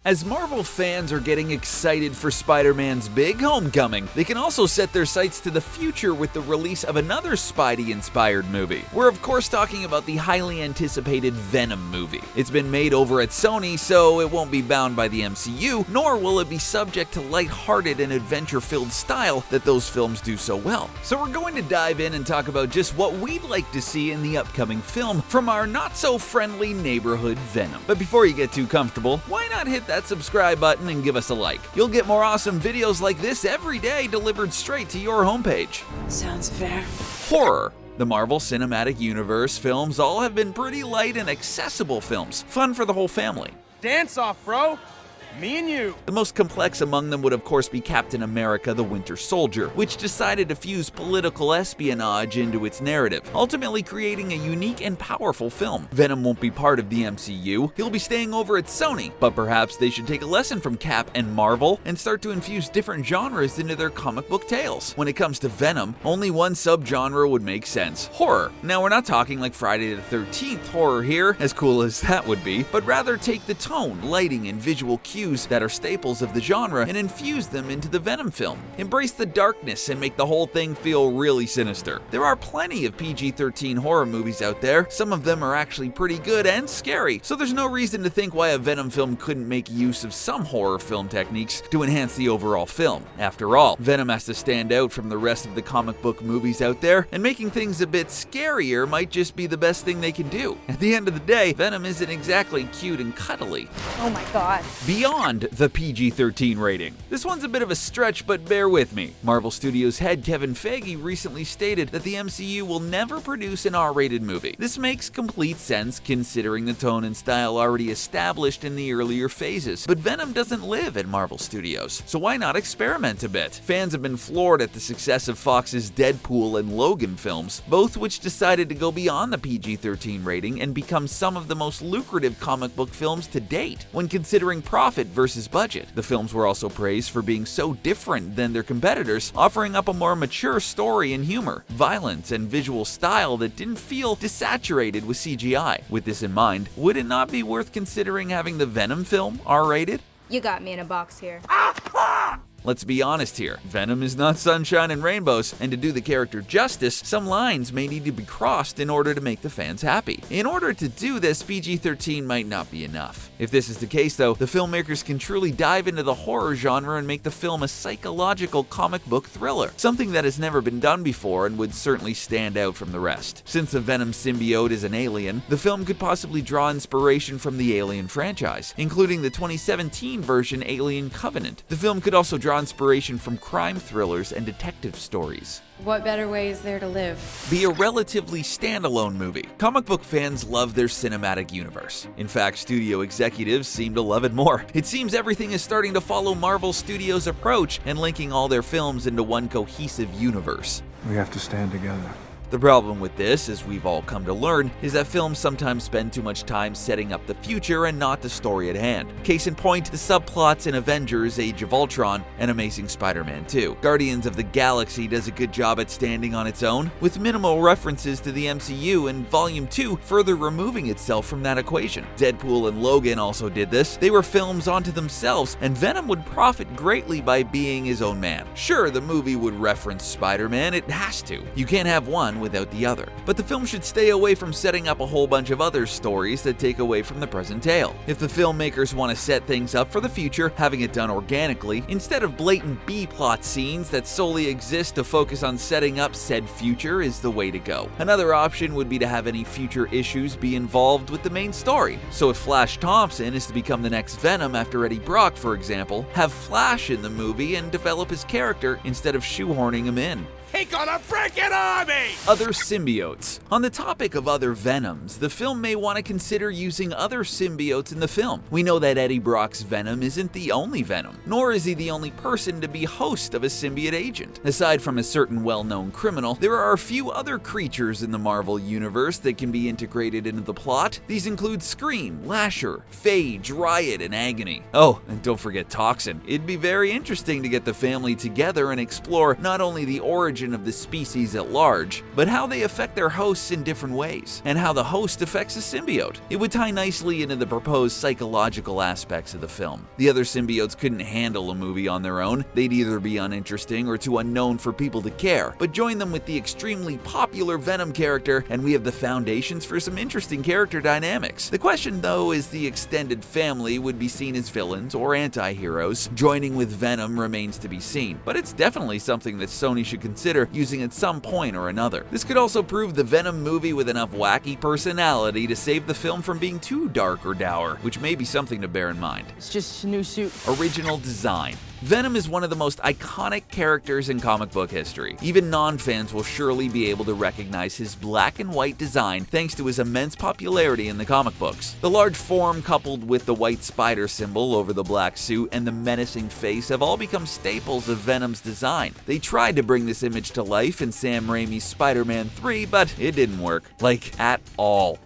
As Marvel fans are getting excited for Spider-Man's big homecoming, they can also set their sights to the future with the release of another Spidey-inspired movie. We're of course talking about the highly anticipated Venom movie. It's been made over at Sony, so it won't be bound by the MCU, nor will it be subject to light-hearted and adventure-filled style that those films do so well. So we're going to dive in and talk about just what we'd like to see in the upcoming film from our not-so-friendly neighborhood Venom. But before you get too comfortable, why not hit that subscribe button and give us a like? You'll get more awesome videos like this every day delivered straight to your homepage. Sounds fair. Horror. The Marvel Cinematic Universe films all have been pretty light and accessible films, fun for the whole family. Dance off, bro. Me and you. The most complex among them would of course be Captain America: The Winter Soldier, which decided to fuse political espionage into its narrative, ultimately creating a unique and powerful film. Venom won't be part of the MCU, he'll be staying over at Sony, but perhaps they should take a lesson from Cap and Marvel and start to infuse different genres into their comic book tales. When it comes to Venom, only one subgenre would make sense: horror. Now we're not talking like Friday the 13th horror here, as cool as that would be, but rather take the tone, lighting, and visual cues that are staples of the genre and infuse them into the Venom film. Embrace the darkness and make the whole thing feel really sinister. There are plenty of PG-13 horror movies out there, some of them are actually pretty good and scary, so there's no reason to think why a Venom film couldn't make use of some horror film techniques to enhance the overall film. After all, Venom has to stand out from the rest of the comic book movies out there, and making things a bit scarier might just be the best thing they can do. At the end of the day, Venom isn't exactly cute and cuddly. Oh my god. Beyond the PG-13 rating. This one's a bit of a stretch, but bear with me. Marvel Studios head Kevin Feige recently stated that the MCU will never produce an R-rated movie. This makes complete sense considering the tone and style already established in the earlier phases, but Venom doesn't live at Marvel Studios, so why not experiment a bit? Fans have been floored at the success of Fox's Deadpool and Logan films, both which decided to go beyond the PG-13 rating and become some of the most lucrative comic book films to date. When considering profit versus budget, the films were also praised for being so different than their competitors, offering up a more mature story and humor, violence, and visual style that didn't feel desaturated with CGI. With this in mind, would it not be worth considering having the Venom film R-rated? You got me in a box here. Let's be honest here, Venom is not sunshine and rainbows, and to do the character justice, some lines may need to be crossed in order to make the fans happy. In order to do this, PG-13 might not be enough. If this is the case though, the filmmakers can truly dive into the horror genre and make the film a psychological comic book thriller, something that has never been done before and would certainly stand out from the rest. Since the Venom symbiote is an alien, the film could possibly draw inspiration from the Alien franchise, including the 2017 version Alien Covenant. The film could also draw inspiration from crime thrillers and detective stories. What better way is there to live? Be a relatively standalone movie. Comic book fans love their cinematic universe. In fact, studio executives seem to love it more. It seems everything is starting to follow Marvel Studios' approach and linking all their films into one cohesive universe. We have to stand together. The problem with this, as we've all come to learn, is that films sometimes spend too much time setting up the future and not the story at hand. Case in point, the subplots in Avengers: Age of Ultron and Amazing Spider-Man 2. Guardians of the Galaxy does a good job at standing on its own, with minimal references to the MCU, and Volume 2 further removing itself from that equation. Deadpool and Logan also did this. They were films onto themselves, and Venom would profit greatly by being his own man. Sure, the movie would reference Spider-Man, it has to. You can't have one without the other. But the film should stay away from setting up a whole bunch of other stories that take away from the present tale. If the filmmakers want to set things up for the future, having it done organically, instead of blatant B-plot scenes that solely exist to focus on setting up said future, is the way to go. Another option would be to have any future issues be involved with the main story. So if Flash Thompson is to become the next Venom after Eddie Brock, for example, have Flash in the movie and develop his character instead of shoehorning him in. Take on a freaking army! Other symbiotes. On the topic of other Venoms, the film may want to consider using other symbiotes in the film. We know that Eddie Brock's Venom isn't the only Venom, nor is he the only person to be host of a symbiote agent. Aside from a certain well-known criminal, there are a few other creatures in the Marvel universe that can be integrated into the plot. These include Scream, Lasher, Phage, Riot, and Agony. Oh, and don't forget Toxin. It'd be very interesting to get the family together and explore not only the origin origin of the species at large, but how they affect their hosts in different ways, and how the host affects a symbiote. It would tie nicely into the proposed psychological aspects of the film. The other symbiotes couldn't handle a movie on their own. They'd either be uninteresting or too unknown for people to care, but join them with the extremely popular Venom character, and we have the foundations for some interesting character dynamics. The question, though, is the extended family would be seen as villains or anti-heroes. Joining with Venom remains to be seen, but it's definitely something that Sony should consider using at some point or another. This could also prove the Venom movie with enough wacky personality to save the film from being too dark or dour, which may be something to bear in mind. It's just a new suit. Original design. Venom is one of the most iconic characters in comic book history. Even non-fans will surely be able to recognize his black and white design thanks to his immense popularity in the comic books. The large form coupled with the white spider symbol over the black suit and the menacing face have all become staples of Venom's design. They tried to bring this image to life in Sam Raimi's Spider-Man 3, but it didn't work. Like, at all.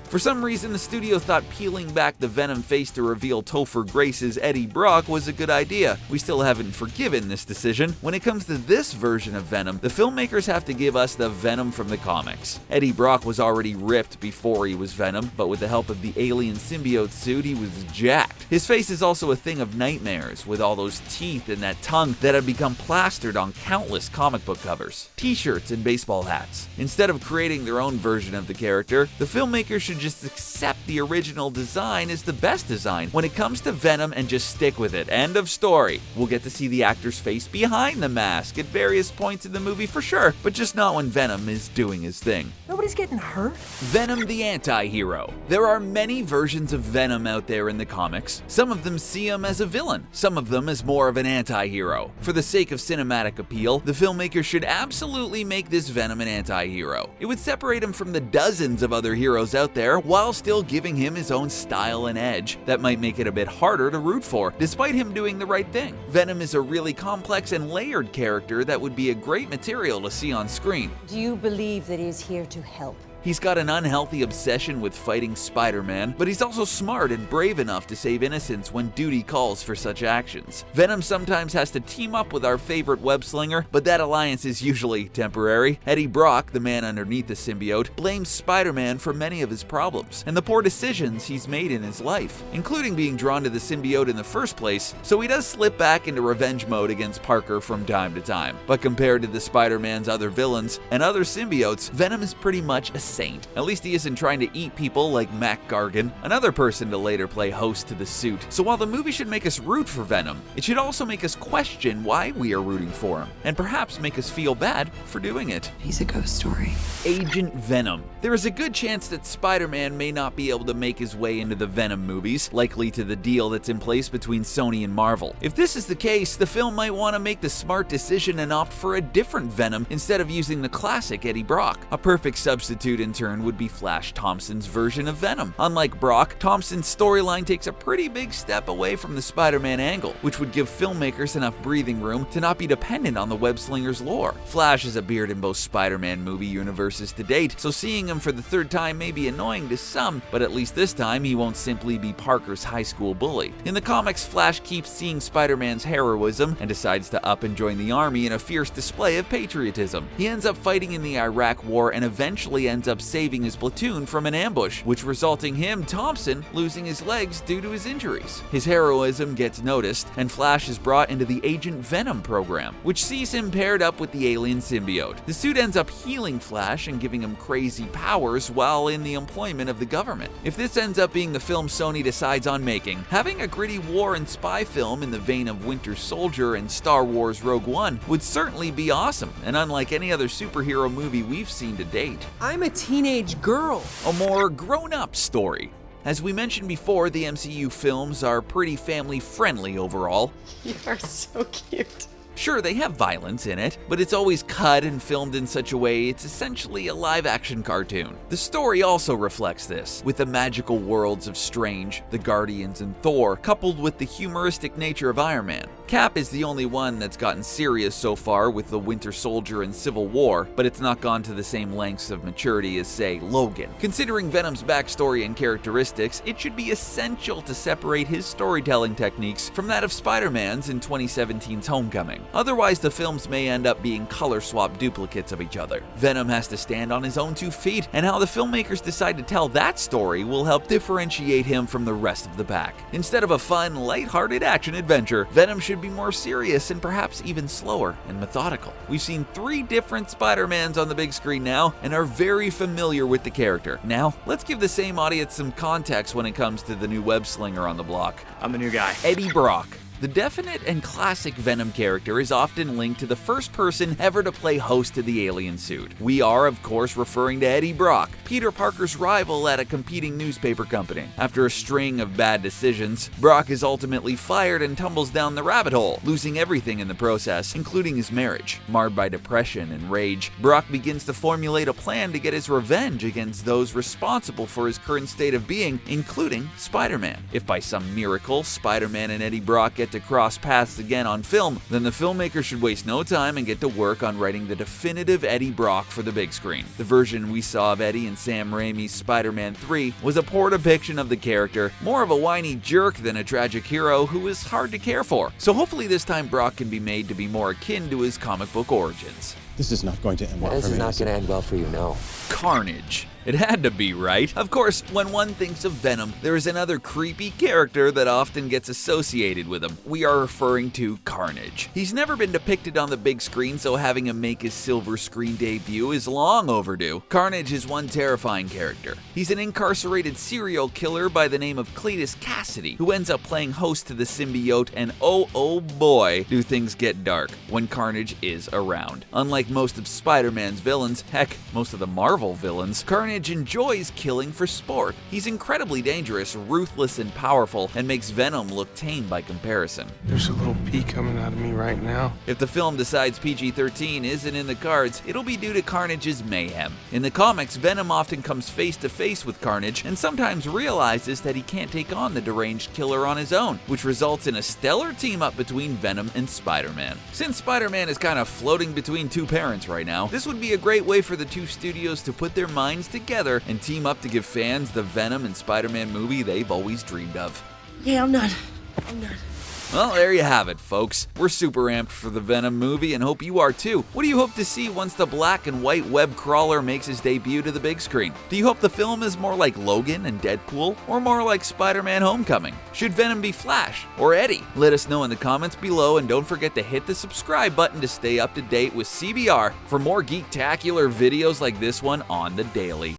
For some reason, the studio thought peeling back the Venom face to reveal Topher Grace's Eddie Brock was a good idea. We still haven't forgiven this decision. When it comes to this version of Venom, the filmmakers have to give us the Venom from the comics. Eddie Brock was already ripped before he was Venom, but with the help of the alien symbiote suit, he was jacked. His face is also a thing of nightmares, with all those teeth and that tongue that have become plastered on countless comic book covers, t-shirts, and baseball hats. Instead of creating their own version of the character, the filmmakers should just accept the original design as the best design when it comes to Venom and just stick with it. End of story. We'll get to see the actor's face behind the mask at various points in the movie for sure, but just not when Venom is doing his thing. Nobody's getting hurt. Venom the anti-hero. There are many versions of Venom out there in the comics. Some of them see him as a villain, some of them as more of an anti-hero. For the sake of cinematic appeal, the filmmaker should absolutely make this Venom an anti-hero. It would separate him from the dozens of other heroes out there while still giving him his own style and edge. That might make it a bit harder to root for, despite him doing the right thing. Venom is a really complex and layered character that would be a great material to see on screen. Do you believe that he is here to help? He's got an unhealthy obsession with fighting Spider-Man, but he's also smart and brave enough to save innocents when duty calls for such actions. Venom sometimes has to team up with our favorite web-slinger, but that alliance is usually temporary. Eddie Brock, the man underneath the symbiote, blames Spider-Man for many of his problems and the poor decisions he's made in his life, including being drawn to the symbiote in the first place, so he does slip back into revenge mode against Parker from time to time. But compared to the Spider-Man's other villains and other symbiotes, Venom is pretty much a saint. At least he isn't trying to eat people like Mac Gargan, another person to later play host to the suit. So while the movie should make us root for Venom, it should also make us question why we are rooting for him, and perhaps make us feel bad for doing it. He's a ghost story. Agent Venom. There is a good chance that Spider-Man may not be able to make his way into the Venom movies, likely to the deal that's in place between Sony and Marvel. If this is the case, the film might want to make the smart decision and opt for a different Venom instead of using the classic Eddie Brock. A perfect substitute in turn would be Flash Thompson's version of Venom. Unlike Brock, Thompson's storyline takes a pretty big step away from the Spider-Man angle, which would give filmmakers enough breathing room to not be dependent on the web-slinger's lore. Flash has appeared in both Spider-Man movie universes to date, so seeing him for the third time may be annoying to some, but at least this time he won't simply be Parker's high school bully. In the comics, Flash keeps seeing Spider-Man's heroism and decides to up and join the army in a fierce display of patriotism. He ends up fighting in the Iraq War and eventually ends up saving his platoon from an ambush, which resulting him, Thompson, losing his legs due to his injuries. His heroism gets noticed, and Flash is brought into the Agent Venom program, which sees him paired up with the alien symbiote. The suit ends up healing Flash and giving him crazy powers while in the employment of the government. If this ends up being the film Sony decides on making, having a gritty war and spy film in the vein of Winter Soldier and Star Wars Rogue One would certainly be awesome, and unlike any other superhero movie we've seen to date. I'm a teenage girl. A more grown-up story. As we mentioned before, the MCU films are pretty family-friendly overall. You are so cute. Sure, they have violence in it, but it's always cut and filmed in such a way it's essentially a live-action cartoon. The story also reflects this, with the magical worlds of Strange, the Guardians, and Thor, coupled with the humoristic nature of Iron Man. Cap is the only one that's gotten serious so far with the Winter Soldier and Civil War, but it's not gone to the same lengths of maturity as, say, Logan. Considering Venom's backstory and characteristics, it should be essential to separate his storytelling techniques from that of Spider-Man's in 2017's Homecoming. Otherwise, the films may end up being color-swap duplicates of each other. Venom has to stand on his own 2 feet, and how the filmmakers decide to tell that story will help differentiate him from the rest of the pack. Instead of a fun, light-hearted action adventure, Venom should be more serious and perhaps even slower and methodical. We've seen 3 different Spider-Mans on the big screen now and are very familiar with the character. Now, let's give the same audience some context when it comes to the new web-slinger on the block. I'm the new guy. Eddie Brock. The definite and classic Venom character is often linked to the first person ever to play host to the alien suit. We are, of course, referring to Eddie Brock, Peter Parker's rival at a competing newspaper company. After a string of bad decisions, Brock is ultimately fired and tumbles down the rabbit hole, losing everything in the process, including his marriage. Marred by depression and rage, Brock begins to formulate a plan to get his revenge against those responsible for his current state of being, including Spider-Man. If by some miracle, Spider-Man and Eddie Brock get to cross paths again on film, then the filmmaker should waste no time and get to work on writing the definitive Eddie Brock for the big screen. The version we saw of Eddie in Sam Raimi's Spider-Man 3 was a poor depiction of the character, more of a whiny jerk than a tragic hero who is hard to care for. So hopefully this time Brock can be made to be more akin to his comic book origins. This is not going to end well for me. This is not going to end well for you, no. Carnage. It had to be, right? Of course, when one thinks of Venom, there is another creepy character that often gets associated with him. We are referring to Carnage. He's never been depicted on the big screen, so having him make his silver screen debut is long overdue. Carnage is one terrifying character. He's an incarcerated serial killer by the name of Cletus Cassidy, who ends up playing host to the symbiote, and oh boy, do things get dark when Carnage is around. Unlike most of Spider-Man's villains, heck, most of the Marvel villains, Carnage enjoys killing for sport. He's incredibly dangerous, ruthless, and powerful, and makes Venom look tame by comparison. There's a little pee coming out of me right now. If the film decides PG-13 isn't in the cards, it'll be due to Carnage's mayhem. In the comics, Venom often comes face to face with Carnage and sometimes realizes that he can't take on the deranged killer on his own, which results in a stellar team-up between Venom and Spider-Man. Since Spider-Man is kind of floating between 2 parents right now, this would be a great way for the 2 studios to put their minds together and team up to give fans the Venom and Spider-Man movie they've always dreamed of. Yeah, I'm not. Well, there you have it, folks. We're super amped for the Venom movie and hope you are too. What do you hope to see once the black and white web crawler makes his debut to the big screen? Do you hope the film is more like Logan and Deadpool, or more like Spider-Man Homecoming? Should Venom be Flash or Eddie? Let us know in the comments below, and don't forget to hit the subscribe button to stay up to date with CBR for more geektacular videos like this one on the daily.